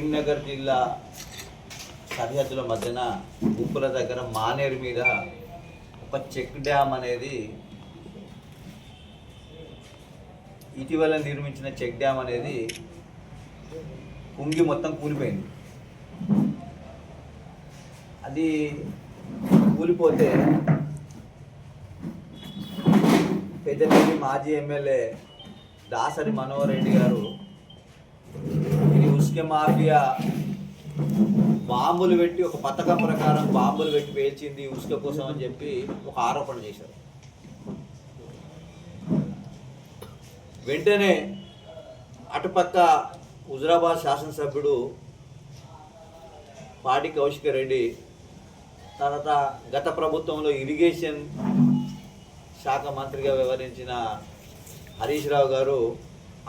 కరీంనగర్ జిల్లా సరిహద్దుల మధ్యన ఉప్పుల దగ్గర మానేరు మీద ఒక చెక్ డ్యామ్ అనేది ఇటీవల నిర్మించిన చెక్ డ్యామ్ అనేది కుంగి మొత్తం కూలిపోయింది. అది కూలిపోతే పెద్దపల్లి మాజీ ఎమ్మెల్యే దాసరి మనోహర్ రెడ్డి గారు ఇది ఉస్కె మాఫియా బాంబులు పెట్టి ఒక పథకం ప్రకారం బాంబులు పెట్టి పేల్చింది ఉసుక కోసం అని చెప్పి ఒక ఆరోపణ చేశారు. వెంటనే అటుపక్క హుజరాబాద్ శాసనసభ్యుడు పాడి కౌశిక్ రెడ్డి, తర్వాత గత ప్రభుత్వంలో ఇరిగేషన్ శాఖ మంత్రిగా వ్యవహరించిన హరీష్ రావు గారు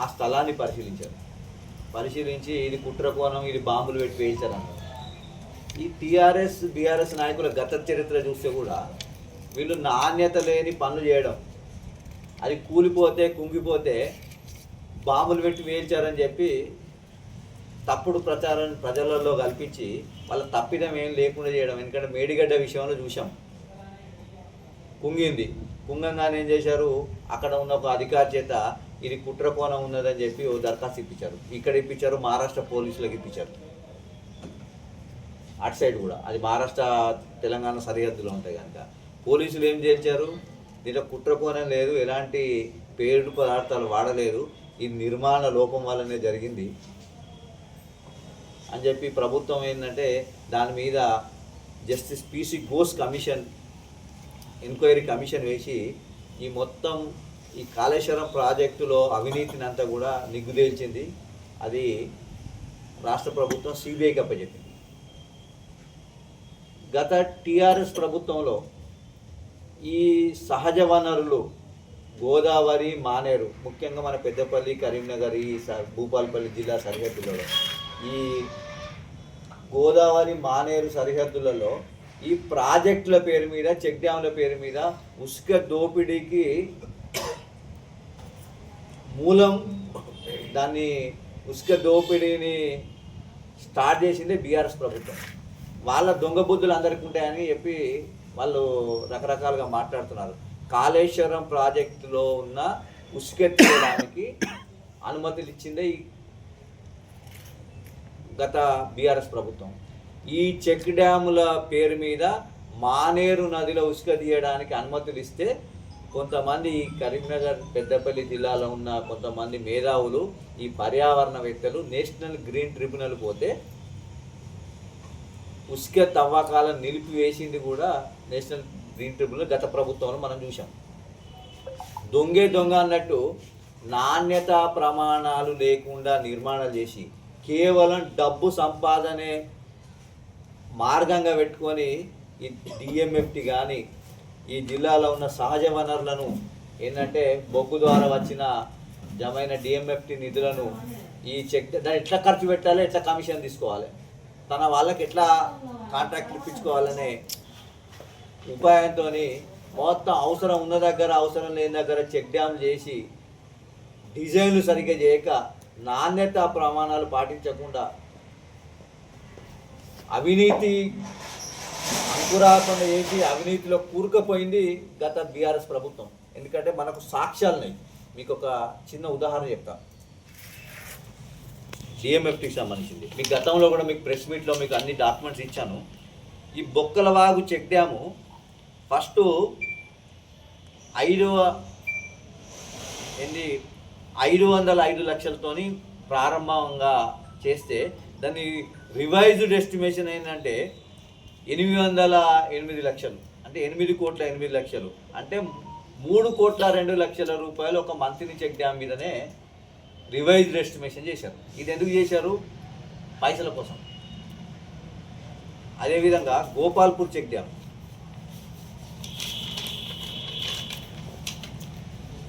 ఆ స్థలాన్ని పరిశీలించి ఇది కుట్రకోణం, ఇది బాంబులు పెట్టి వేయించారన్నారు. ఈ టీఆర్ఎస్ బీఆర్ఎస్ నాయకుల గత చరిత్ర చూస్తే కూడా వీళ్ళు నాణ్యత లేని పనులు చేయడం, అది కూలిపోతే కుంగిపోతే బాంబులు పెట్టి వేయించారని చెప్పి తప్పుడు ప్రచారం ప్రజలలో కల్పించి వాళ్ళ తప్పిదం ఏం లేకుండా చేయడం. ఎందుకంటే మేడిగడ్డ విషయంలో చూసాం, కుంగంగానే ఏం చేశారు, అక్కడ ఉన్న ఒక అధికారి చేత ఇది కుట్రకోణం ఉన్నదని చెప్పి ఓ దరఖాస్తు ఇప్పించారు. ఇక్కడ ఇప్పించారు, మహారాష్ట్ర పోలీసులకు ఇప్పించారు. అటు సైడ్ కూడా అది మహారాష్ట్ర తెలంగాణ సరిహద్దులో ఉంటాయి కనుక పోలీసులు ఏం చేశారు, దీంట్లో కుట్రకోణం లేదు, ఎలాంటి పేరు పదార్థాలు వాడలేదు, ఇది నిర్మాణ లోపం వల్లనే జరిగింది అని చెప్పి ప్రభుత్వం ఏంటంటే దాని మీద justice PC Ghosh commission enquiry commission వేసి ఈ మొత్తం ఈ కాళేశ్వరం ప్రాజెక్టులో అవినీతిని అంతా కూడా నిగ్గుదేల్చింది. అది రాష్ట్ర ప్రభుత్వం సిబిఐకి అప్పచెప్పింది. గత టీఆర్ఎస్ ప్రభుత్వంలో ఈ సహజ వనరులు గోదావరి, మానేరు, ముఖ్యంగా మన పెద్దపల్లి, కరీంనగర్, ఈ భూపాలపల్లి జిల్లా సరిహద్దులలో ఈ గోదావరి, మానేరు సరిహద్దులలో ఈ ప్రాజెక్టుల పేరు మీద, చెక్ డ్యామ్ల పేరు మీద ఉసుక దోపిడీకి మూలం, దాన్ని ఉసుక దోపిడీని స్టార్ట్ చేసిందే బీఆర్ఎస్ ప్రభుత్వం. వాళ్ళ దొంగ బుద్ధులు అందరికీ ఉంటాయని చెప్పి వాళ్ళు రకరకాలుగా మాట్లాడుతున్నారు. కాళేశ్వరం ప్రాజెక్టులో ఉన్న ఉసుకెత్తడానికి అనుమతులు ఇచ్చిందే ఈ గత బీఆర్ఎస్ ప్రభుత్వం. ఈ చెక్ డ్యాముల పేరు మీద మానేరు నదిలో ఉసుక తీయడానికి అనుమతులు ఇస్తే కొంతమంది ఈ కరీంనగర్, పెద్దపల్లి జిల్లాలో ఉన్న కొంతమంది మేధావులు, ఈ పర్యావరణవేత్తలు నేషనల్ గ్రీన్ ట్రిబ్యునల్ పోతే ఉసుక తవ్వకాలను నిలిపివేసింది కూడా నేషనల్ గ్రీన్ ట్రిబ్యునల్ గత ప్రభుత్వంలో మనం చూసాం. దొంగ అన్నట్టు నాణ్యత ప్రమాణాలు లేకుండా నిర్మాణాలు చేసి కేవలం డబ్బు సంపాదనే మార్గంగా పెట్టుకొని ఈ డిఎంఎఫ్టి కానీ ఈ జిల్లాలో ఉన్న సహజ వనరులను ఏంటంటే బొగ్గు ద్వారా వచ్చిన జమైన డిఎంఎఫ్టి నిధులను ఈ చెక్ దాన్ని ఎట్లా ఖర్చు పెట్టాలి, ఎట్లా కమిషన్ తీసుకోవాలి, తన వాళ్ళకి ఎట్లా కాంట్రాక్ట్ ఇప్పించుకోవాలనే ఉపాయంతో మొత్తం అవసరం ఉన్న దగ్గర, అవసరం లేని దగ్గర చెక్ డ్యామ్ చేసి డిజైన్లు సరిగ్గా చేయక, నాణ్యత ప్రమాణాలు పాటించకుండా అవినీతి అంకురార్పణ చేసి అవినీతిలో కూరుకుపోయింది గత బీఆర్ఎస్ ప్రభుత్వం. ఎందుకంటే మనకు సాక్ష్యాలున్నాయి. మీకు ఒక చిన్న ఉదాహరణ చెప్తా. డిఎంఎఫ్టీకి సంబంధించింది మీకు గతంలో కూడా మీకు ప్రెస్ మీట్లో మీకు అన్ని డాక్యుమెంట్స్ ఇచ్చాను. ఈ బొక్కలవాగు చెక్ డ్యాము ఫస్ట్ 505 లక్షలతోని ప్రారంభంగా చేస్తే దాన్ని రివైజ్డ్ ఎస్టిమేషన్ ఏంటంటే 808 లక్షలు, అంటే 8,08 లక్షలు, అంటే 3,02 లక్షల రూపాయలు ఒక మంత్లీ చెక్ డ్యామ్ మీదనే రివైజ్డ్ ఎస్టిమేషన్ చేశారు. ఇది ఎందుకు చేశారు? పైసల కోసం. అదేవిధంగా గోపాల్పూర్ చెక్ డ్యామ్,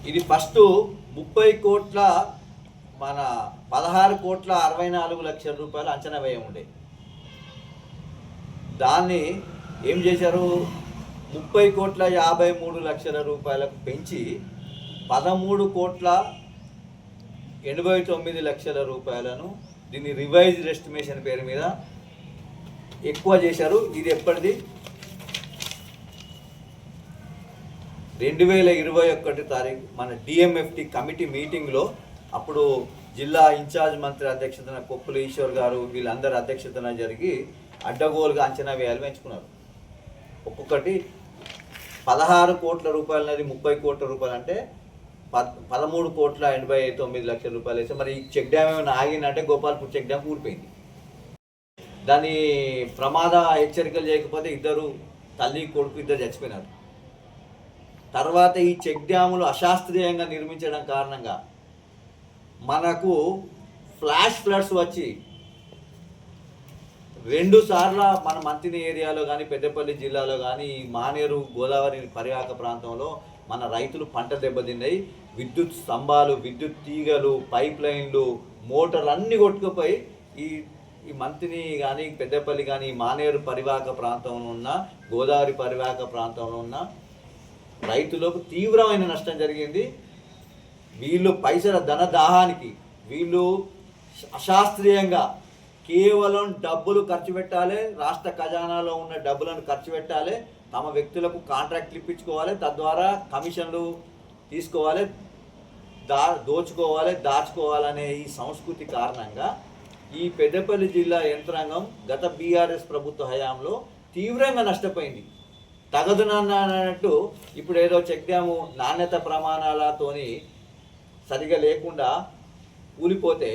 ఇది ఫస్ట్ 30 కోట్ల మన 16,64 రూపాయలు అంచనా వ్యయం ఉండే. దాన్ని ఏం చేశారు, 30,53 రూపాయలకు పెంచి 13,89 రూపాయలను దీన్ని రివైజ్డ్ ఎస్టిమేషన్ పేరు మీద ఎక్కువ చేశారు. ఇది ఎప్పటిది 2021 తారీఖు మన డిఎంఎఫ్టి కమిటీ మీటింగ్లో అప్పుడు జిల్లా ఇన్ఛార్జ్ మంత్రి అధ్యక్షతన కొప్పుల ఈశ్వర్ గారు వీళ్ళందరి అధ్యక్షతన జరిగి అడ్డగోలుగా అంచనా వేయాలు పెంచుకున్నారు. ఒక్కొక్కటి 16 కోట్ల రూపాయలది 30 కోట్ల రూపాయలు అంటే 13,89,00,000 రూపాయలు వేస్తే మరి ఈ చెక్ డ్యామ్ ఏమైనా ఆగిందంటే గోపాల్పూర్ చెక్ డ్యామ్ ఊడిపోయింది. దాని ప్రమాద హెచ్చరికలు చేయకపోతే తల్లి కొడుకు ఇద్దరు చచ్చిపోయినారు. తర్వాత ఈ చెక్ డ్యాములు అశాస్త్రీయంగా నిర్మించడం కారణంగా మనకు ఫ్లాష్ ఫ్లడ్స్ వచ్చి 2 సార్లు మన మంతిని ఏరియాలో కానీ పెద్దపల్లి జిల్లాలో కానీ ఈ మానేరు గోదావరి పరివాహక ప్రాంతంలో మన రైతులు పంట దెబ్బతిన్నాయి. విద్యుత్ స్తంభాలు, విద్యుత్ తీగలు, పైప్ లైన్లు, మోటార్లు అన్నీ కొట్టుకుపోయి ఈ మంతిని కానీ పెద్దపల్లి కానీ ఈ మానేరు పరివాహక ప్రాంతంలో ఉన్న గోదావరి పరివాహక ప్రాంతంలో ఉన్న రైతులకు తీవ్రమైన నష్టం జరిగింది. వీళ్ళు పైసల ధనదాహానికి వీళ్ళు అశాస్త్రీయంగా కేవలం డబ్బులు ఖర్చు పెట్టాలి, రాష్ట్ర ఖజానాలో ఉన్న డబ్బులను ఖర్చు పెట్టాలి, తమ వ్యక్తులకు కాంట్రాక్ట్లు ఇప్పించుకోవాలి, తద్వారా కమిషన్లు తీసుకోవాలి, దోచుకోవాలి, దాచుకోవాలనే ఈ సంస్కృతి కారణంగా ఈ పెద్దపల్లి జిల్లా యంత్రాంగం గత బీఆర్ఎస్ ప్రభుత్వ హయాంలో తీవ్రంగా నష్టపోయింది. తగదునన్నట్టు ఇప్పుడు ఏదో చెక్ డ్యాము నాణ్యత ప్రమాణాలతోని సరిగా లేకుండా కూలిపోతే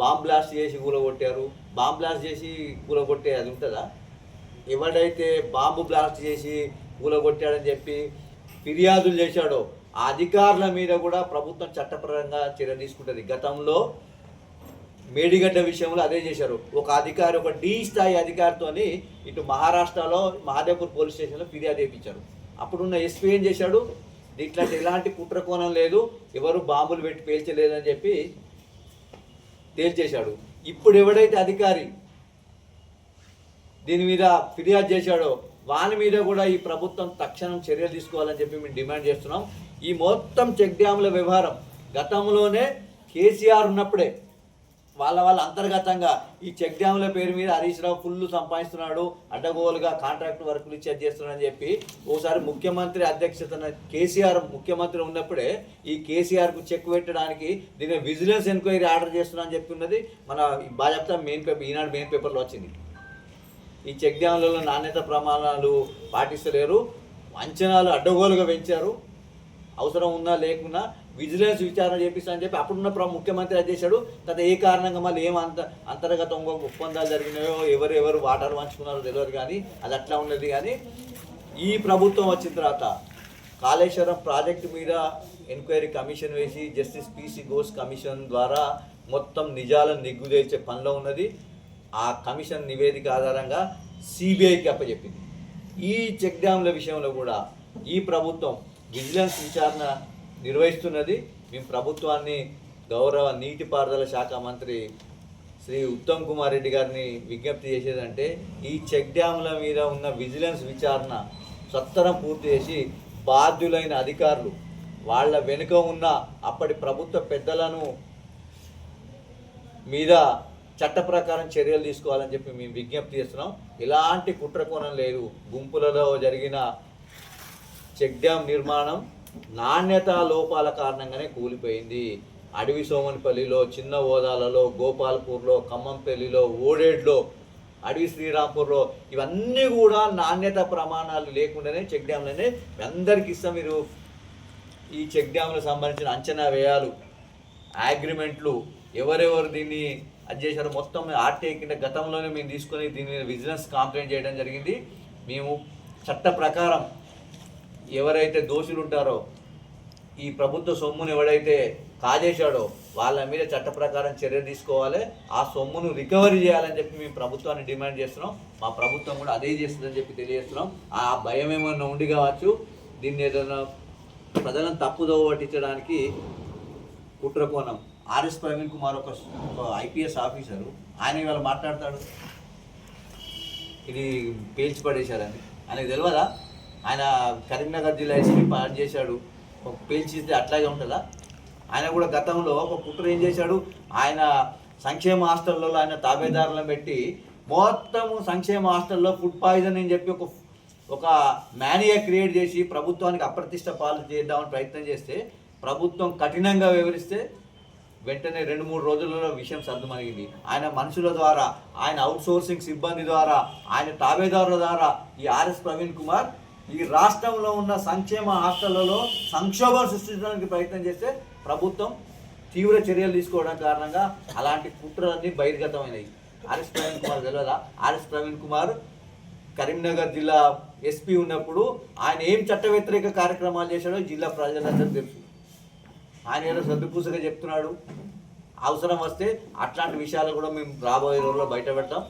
బాంబ్ బ్లాస్ట్ చేసి కూలగొట్టారు. బాంబ్ బ్లాస్ట్ చేసి కూలగొట్టే అది ఉంటుందా? ఎవడైతే బాంబు బ్లాస్ట్ చేసి కూలగొట్టాడని చెప్పి ఫిర్యాదులు చేశాడో ఆ అధికారుల మీద కూడా ప్రభుత్వం చట్టపరంగా చర్య తీసుకుంటుంది. గతంలో మేడిగడ్డ విషయంలో అదే చేశారు. ఒక అధికారి, ఒక డి స్థాయి అధికారితోని ఇటు మహారాష్ట్రలో మహాదేవ్పూర్ పోలీస్ స్టేషన్లో ఫిర్యాదు చేయించారు. అప్పుడున్న ఎస్పీ ఏం చేశాడు, ఇట్లాంటి ఎలాంటి కుట్రకోణం లేదు, ఎవరు బాంబులు పెట్టి పేల్చలేదని చెప్పి తేల్చేశాడు. ఇప్పుడు ఎవడైతే అధికారి దీని మీద ఫిర్యాదు చేశాడో వాని మీద కూడా ఈ ప్రభుత్వం తక్షణం చర్యలు తీసుకోవాలని చెప్పి మేము డిమాండ్ చేస్తున్నాం. ఈ మొత్తం చెక్ డ్యాముల వ్యవహారం గతంలోనే కేసీఆర్ ఉన్నప్పుడే వాళ్ళ అంతర్గతంగా ఈ చెక్ డ్యాముల పేరు మీద హరీష్ రావు ఫుల్ సంపాదిస్తున్నాడు, అడ్డగోలుగా కాంట్రాక్ట్ వర్కులు ఇచ్చేది చేస్తున్నాడని చెప్పి ఓసారి ముఖ్యమంత్రి అధ్యక్షతన కేసీఆర్ ముఖ్యమంత్రి ఉన్నప్పుడే ఈ కేసీఆర్కు చెక్ పెట్టడానికి దీని విజిలెన్స్ ఎంక్వైరీ ఆర్డర్ చేస్తున్నా అని చెప్పి ఉన్నది మన భాజపా ఈనాడు మెయిన్ పేపర్లో వచ్చింది. ఈ చెక్ డ్యాములలో నాణ్యత ప్రమాణాలు పాటిస్తలేరు, అంచనాలు అడ్డగోలుగా పెంచారు, అవసరం ఉన్నా లేకున్నా విజిలెన్స్ విచారణ చేపిస్తానని చెప్పి అప్పుడున్న ముఖ్యమంత్రి అది చేశాడు. తర్వాత ఏ కారణంగా మళ్ళీ అంతర్గతంగా ఒప్పందాలు జరిగినాయో ఎవరు వాటర్ పంచుకున్నారో తెలియదు, కానీ అది అట్లా ఉన్నది. కానీ ఈ ప్రభుత్వం వచ్చిన తర్వాత కాళేశ్వరం ప్రాజెక్టు మీద ఎంక్వైరీ కమిషన్ వేసి జస్టిస్ పిసి ఘోష్ కమిషన్ ద్వారా మొత్తం నిజాలను నిగ్గుదేల్చే పనిలో ఉన్నది. ఆ కమిషన్ నివేదిక ఆధారంగా సిబిఐకి అప్పచెప్పింది. ఈ చెక్ డ్యామ్ల విషయంలో కూడా ఈ ప్రభుత్వం విజిలెన్స్ విచారణ నిర్వహిస్తున్నది. మేము ప్రభుత్వాన్ని గౌరవ నీటిపారుదల శాఖ మంత్రి శ్రీ ఉత్తమ్ కుమార్ రెడ్డి గారిని విజ్ఞప్తి చేసేదంటే ఈ చెక్ డ్యాముల మీద ఉన్న విజిలెన్స్ విచారణ సత్వరం పూర్తి చేసి బాధ్యులైన అధికారులు వాళ్ళ వెనుక ఉన్న అప్పటి ప్రభుత్వ పెద్దలను మీద చట్ట ప్రకారం చర్యలు తీసుకోవాలని చెప్పి మేము విజ్ఞప్తి చేస్తున్నాం. ఎలాంటి కుట్రకోణం లేదు. గుంపులలో జరిగిన చెక్ డ్యామ్ నిర్మాణం నాణ్యత లోపాల కారణంగానే కూలిపోయింది. అడవి సోమన్పల్లిలో, చిన్న ఓదాలలో, గోపాల్పూర్లో, ఖమ్మంపల్లిలో, ఓడేడ్లో, అడవి శ్రీరాంపూర్లో ఇవన్నీ కూడా నాణ్యత ప్రమాణాలు లేకుండానే చెక్ డ్యామ్లనే అందరికి ఇస్తాం. మీరు ఈ చెక్ డ్యామ్లకు సంబంధించిన అంచనా వ్యయాలు, అగ్రిమెంట్లు, ఎవరెవరు దీన్ని అది చేశారో మొత్తం ఆర్టీఐ కింద గతంలోనే మేము తీసుకొని దీని మీద విజిలెన్స్ కంప్లైంట్ చేయడం జరిగింది. మేము చట్ట ప్రకారం ఎవరైతే దోషులు ఉంటారో ఈ ప్రభుత్వ సొమ్మును ఎవడైతే కాజేశాడో వాళ్ళ మీద చట్ట ప్రకారం చర్య తీసుకోవాలి, ఆ సొమ్మును రికవరీ చేయాలని చెప్పి మేము ప్రభుత్వాన్ని డిమాండ్ చేస్తున్నాం. మా ప్రభుత్వం కూడా అదే చేస్తుందని చెప్పి తెలియజేస్తున్నాం. ఆ భయం ఏమన్నా ఉండి కావచ్చు, దీన్ని ఏదైనా ప్రజలను తప్పుదోవ పట్టించడానికి కుట్రకోణం. ఆర్ఎస్ ప్రవీణ్ కుమార్ ఒక ఐపీఎస్ ఆఫీసరు, ఆయన ఇవాళ మాట్లాడతాడు ఇది పేల్చి పడేశారని. ఆయనకు తెలియదా? ఆయన కరీంనగర్ జిల్లా ఎస్పీ పనిచేశాడు, పేల్చిస్తే అట్లాగే ఉంటుందా? ఆయన కూడా గతంలో ఒక కుట్ర ఏం చేశాడు, ఆయన సంక్షేమ హాస్టల్లో ఆయన తాబేదారులను పెట్టి మొత్తము సంక్షేమ హాస్టల్లో ఫుడ్ పాయిజన్ అని చెప్పి ఒక మేనియా క్రియేట్ చేసి ప్రభుత్వానికి అప్రతిష్ట పాలు చేద్దామని ప్రయత్నం చేస్తే ప్రభుత్వం కఠినంగా వివరిస్తే వెంటనే 2-3 రోజులలో విషయం సర్దుమణిగింది. ఆయన మనుషుల ద్వారా, ఆయన అవుట్సోర్సింగ్ సిబ్బంది ద్వారా, ఆయన తాబేదారుల ద్వారా ఈ ఆర్ఎస్ ప్రవీణ్ కుమార్ ఈ రాష్ట్రంలో ఉన్న సంక్షేమ హాస్టళ్లలో సంక్షోభం సృష్టించడానికి ప్రయత్నం చేస్తే ప్రభుత్వం తీవ్ర చర్యలు తీసుకోవడం కారణంగా అలాంటి కుట్రలన్నీ బహిర్గతమైనవి. ఆర్ఎస్ ప్రవీణ్ కుమార్ తెలియదా? ఆర్ఎస్ ప్రవీణ్ కుమార్ కరీంనగర్ జిల్లా ఎస్పీ ఉన్నప్పుడు ఆయన ఏం చట్ట వ్యతిరేక కార్యక్రమాలు చేశాడో జిల్లా ప్రజలందరూ తెలుసు. ఆయన ఏదో సర్దుపూసగా చెప్తున్నాడు. అవసరం వస్తే అట్లాంటి విషయాలు కూడా మేము రాబోయే రోజుల్లో బయట పెడతాం.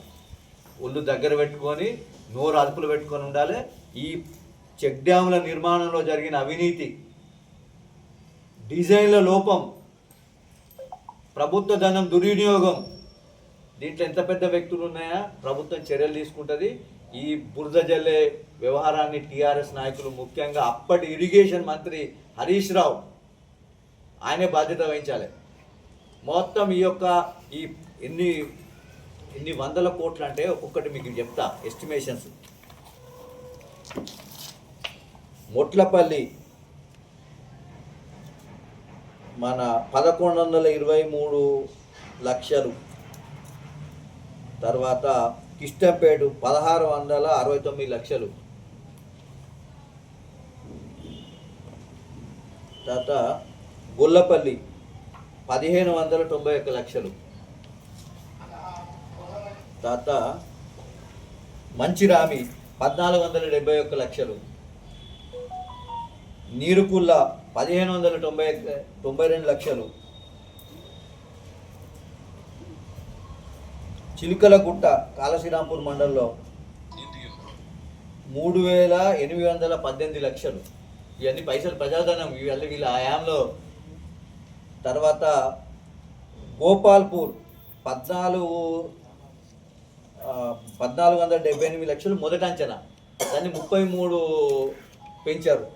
ఒళ్ళు దగ్గర పెట్టుకొని నోరు అదుపులు పెట్టుకొని ఉండాలి. ఈ చెక్ డ్యాముల నిర్మాణంలో జరిగిన అవినీతి, డిజైన్ల లోపం, ప్రభుత్వ ధనం దుర్వినియోగం, దీంట్లో ఎంత పెద్ద వ్యక్తులు ఉన్నాయా ప్రభుత్వం చర్యలు తీసుకుంటుంది. ఈ బురద జల్లే వ్యవహారాన్ని టీఆర్ఎస్ నాయకులు, ముఖ్యంగా అప్పటి ఇరిగేషన్ మంత్రి హరీష్ రావు ఆయనే బాధ్యత వహించాలి. మొత్తం ఈ ఎన్ని వందల కోట్లు అంటే ఒక్కొక్కటి మీకు చెప్తా ఎస్టిమేషన్స్. మొట్లపల్లి మన 1123 లక్షలు, తర్వాత కిష్టంపేట 1669 లక్షలు, తర్వాత గొల్లపల్లి 1591 లక్షలు, తర్వాత మంచిరామి 1471 లక్షలు, నీరుకుల్ల 1592 లక్షలు, చిలుకలగుట్ట కాళశ్రీరాంపూర్ మండలంలో 3818 లక్షలు. ఇవన్నీ పైసలు ప్రజాధనం, ఇవన్నీ వీళ్ళ ఆయాంలో. తర్వాత గోపాల్పూర్ 1478 లక్షలు మొదటి అంచనా, దాన్ని 33 పెంచారు.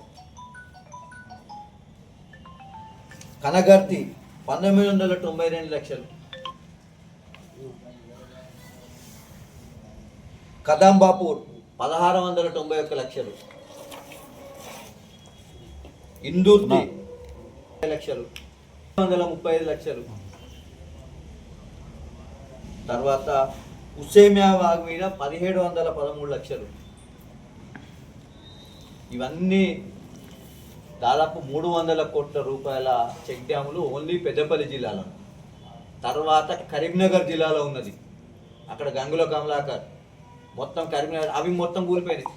కనగర్తి 1992 లక్షలు, కదంబాపూర్ 1691 లక్షలు, ఇందూర్తి లక్షలు, 135 లక్షలు. తర్వాత హుస్సేమియాబాగ్ మీద 1713 లక్షలు. ఇవన్నీ దాదాపు 300 కోట్ల రూపాయల చెక్ డ్యాములు ఓన్లీ పెద్దపల్లి జిల్లాలో. తర్వాత కరీంనగర్ జిల్లాలో ఉన్నది, అక్కడ గంగుల కమలాకర్ మొత్తం కరీంనగర్, అవి మొత్తం కూలిపోయినాయి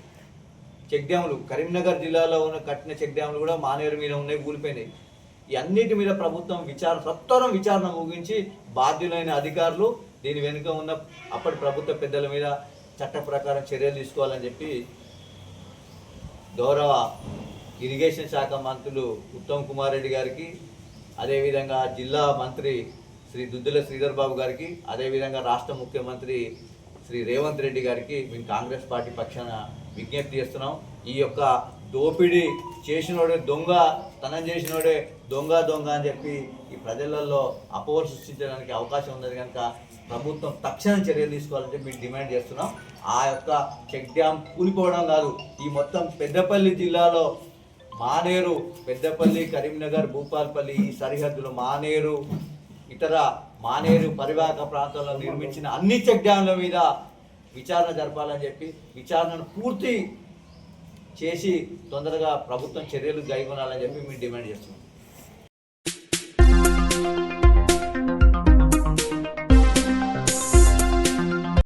చెక్ డ్యాములు. కరీంనగర్ జిల్లాలో ఉన్న కట్టిన చెక్ డ్యాములు కూడా మానేరు మీద ఉన్నాయి, కూలిపోయినాయి. ఈ అన్నిటి మీద ప్రభుత్వం సత్వరం విచారణ ముగించి బాధ్యులైన అధికారులు దీని వెనుక ఉన్న అప్పటి ప్రభుత్వ పెద్దల మీద చట్ట ప్రకారం చర్యలు తీసుకోవాలని చెప్పి గౌరవ ఇరిగేషన్ శాఖ మంత్రులు ఉత్తమ్ కుమార్ రెడ్డి గారికి, అదేవిధంగా జిల్లా మంత్రి శ్రీ దుద్దుల శ్రీధర్ బాబు గారికి, అదేవిధంగా రాష్ట్ర ముఖ్యమంత్రి శ్రీ రేవంత్ రెడ్డి గారికి మేము కాంగ్రెస్ పార్టీ పక్షాన విజ్ఞప్తి చేస్తున్నాం. ఈ యొక్క దోపిడీ చేసినోడే దొంగ, తనం చేసినోడే దొంగ అని చెప్పి ఈ ప్రజలలో అపోహలు సృష్టించడానికి అవకాశం ఉన్నది కనుక ప్రభుత్వం తక్షణ చర్యలు తీసుకోవాలని చెప్పి మేము డిమాండ్ చేస్తున్నాం. ఆ యొక్క చెక్ డ్యామ్ కూలిపోవడం కాదు, ఈ మొత్తం పెద్దపల్లి జిల్లాలో మానేరు, పెద్దపల్లి, కరీంనగర్, భూపాల్పల్లి ఈ సరిహద్దులో మానేరు, ఇతర మానేరు పరివాహక ప్రాంతాల్లో నిర్మించిన అన్ని చెక్ డ్యాంల మీద విచారణ జరపాలని చెప్పి, విచారణను పూర్తి చేసి తొందరగా ప్రభుత్వం చర్యలు కైగొనాలని చెప్పి మేము డిమాండ్ చేస్తున్నాం.